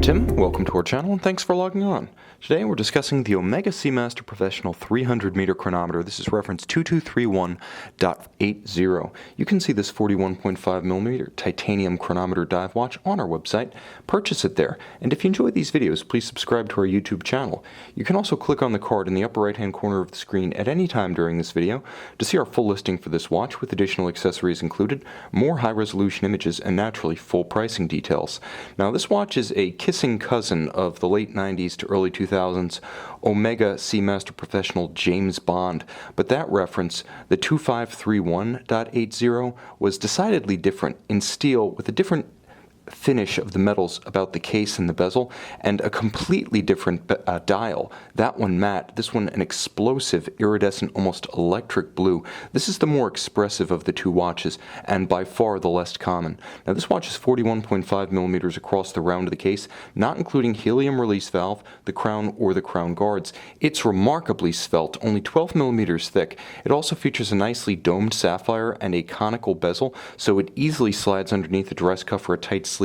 Tim, welcome to our channel and thanks for logging on. Today we're discussing the Omega Seamaster Professional 300-meter chronometer. This is reference 2231.80. You can see this 41.5mm titanium chronometer dive watch on our website. Purchase it there. And if you enjoy these videos, please subscribe to our YouTube channel. You can also click on the card in the upper right-hand corner of the screen at any time during this video to see our full listing for this watch with additional accessories included, more high-resolution images, and naturally full pricing details. Now this watch is a kissing cousin of the late 90s to early 2000s Omega Seamaster Professional James Bond, but that reference, the 2531.80, was decidedly different in steel with a different finish of the metals about the case and the bezel, and a completely different dial. That one matte, this one an explosive, iridescent, almost electric blue. This is the more expressive of the two watches, and by far the less common. Now this watch is 41.5mm across the round of the case, not including helium release valve, the crown, or the crown guards. It's remarkably svelte, only 12mm thick. It also features a nicely domed sapphire and a conical bezel, so it easily slides underneath a dress cuff or a tight sleeve,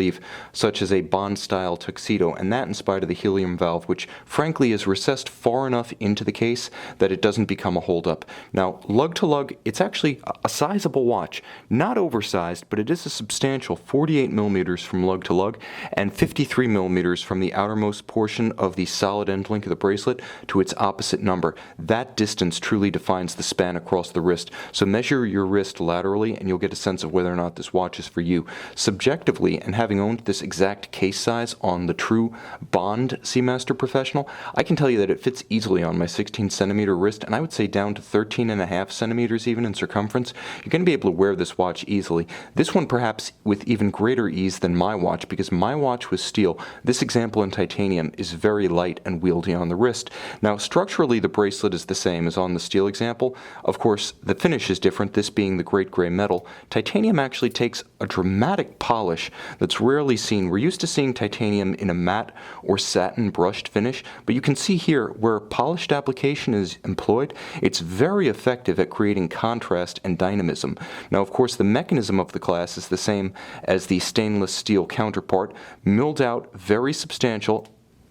such as a Bond-style tuxedo, and that in spite of the helium valve, which frankly is recessed far enough into the case that it doesn't become a holdup. Now, Lug To Lug, it's actually a sizable watch. Not oversized, but it is a substantial 48mm from Lug To Lug and 53mm from the outermost portion of the solid end link of the bracelet to its opposite number. That distance truly defines the span across the wrist, so measure your wrist laterally and you'll get a sense of whether or not this watch is for you. Subjectively, and having owned this exact case size on the true Bond Seamaster Professional, I can tell you that it fits easily on my 16cm wrist, and I would say down to 13.5cm even in circumference. You're going to be able to wear this watch easily. This one perhaps with even greater ease than my watch, because my watch was steel. This example in titanium is very light and wieldy on the wrist. Now structurally the bracelet is the same as on the steel example. Of course the finish is different, this being the great gray metal. Titanium actually takes a dramatic polish that's rarely seen. We're used to seeing titanium in a matte or satin brushed finish, but you can see here where polished application is employed, it's very effective at creating contrast and dynamism. Now of course the mechanism of the class is the same as the stainless steel counterpart, milled out, very substantial,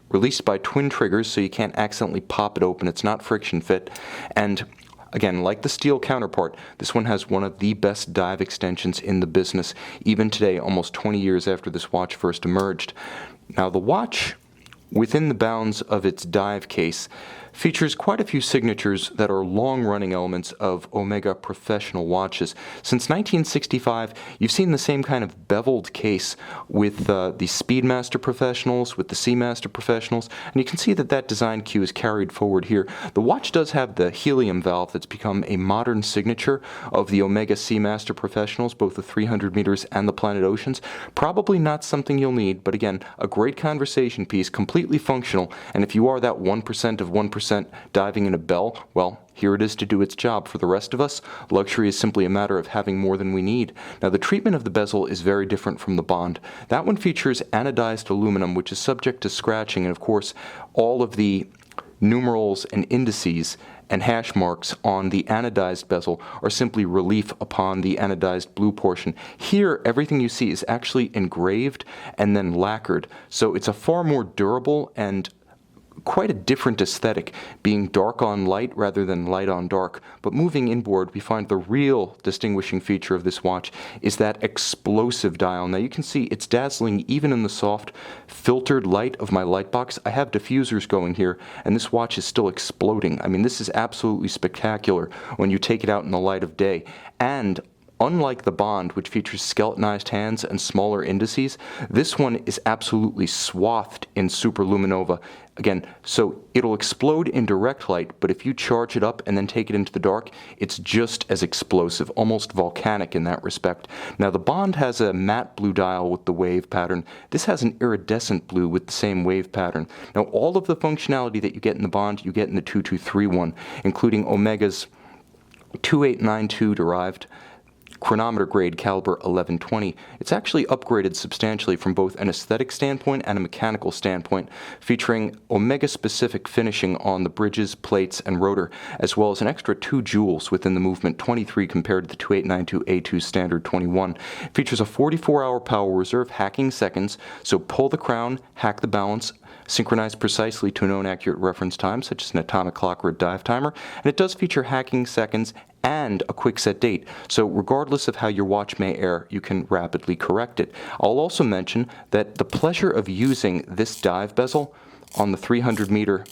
released by twin triggers so you can't accidentally pop it open, it's not friction fit, and again, like the steel counterpart, this one has one of the best dive extensions in the business, even today, almost 20 years after this watch first emerged. Now the watch, within the bounds of its dive case, features quite a few signatures that are long-running elements of Omega Professional watches. Since 1965, you've seen the same kind of beveled case with the Speedmaster Professionals, with the Seamaster Professionals, and you can see that that design cue is carried forward here. The watch does have the helium valve that's become a modern signature of the Omega Seamaster Professionals, both the 300 meters and the Planet Oceans. Probably not something you'll need, but again, a great conversation piece, completely functional, and if you are that 1% of 1% diving in a bell, well, here it is to do its job. For the rest of us, luxury is simply a matter of having more than we need. Now the treatment of the bezel is very different from the Bond. That one features anodized aluminum, which is subject to scratching, and of course all of the numerals and indices and hash marks on the anodized bezel are simply relief upon the anodized blue portion. Here, everything you see is actually engraved and then lacquered, so it's a far more durable and quite a different aesthetic, being dark on light rather than light on dark. But moving inboard, we find the real distinguishing feature of this watch is that explosive dial. Now you can see it's dazzling even in the soft, filtered light of my light box. I have diffusers going here, and this watch is still exploding. I mean, this is absolutely spectacular when you take it out in the light of day. And unlike the Bond, which features skeletonized hands and smaller indices, this one is absolutely swathed in superluminova. Again, so it'll explode in direct light, but if you charge it up and then take it into the dark, it's just as explosive, almost volcanic in that respect. Now the Bond has a matte blue dial with the wave pattern. This has an iridescent blue with the same wave pattern. Now all of the functionality that you get in the Bond, you get in the 2231, including Omega's 2892 derived chronometer grade caliber 1120. It's actually upgraded substantially from both an aesthetic standpoint and a mechanical standpoint, featuring Omega-specific finishing on the bridges, plates, and rotor, as well as an extra 2 joules within the movement, 23 compared to the 2892A2 standard 21. It features a 44-hour power reserve, hacking seconds, so pull the crown, hack the balance, synchronized precisely to a known accurate reference time, such as an atomic clock or a dive timer, and it does feature hacking seconds and a quick set date, so regardless of how your watch may err, you can rapidly correct it. I'll also mention that the pleasure of using this dive bezel on the 300-meter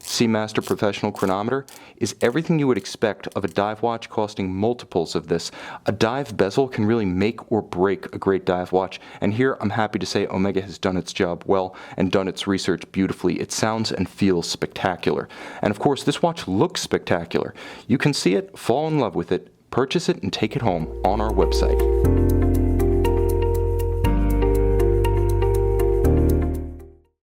Seamaster Professional Chronometer is everything you would expect of a dive watch costing multiples of this. A dive bezel can really make or break a great dive watch, and here I'm happy to say Omega has done its job well and done its research beautifully. It sounds and feels spectacular. And of course, this watch looks spectacular. You can see it, fall in love with it, purchase it, and take it home on our website.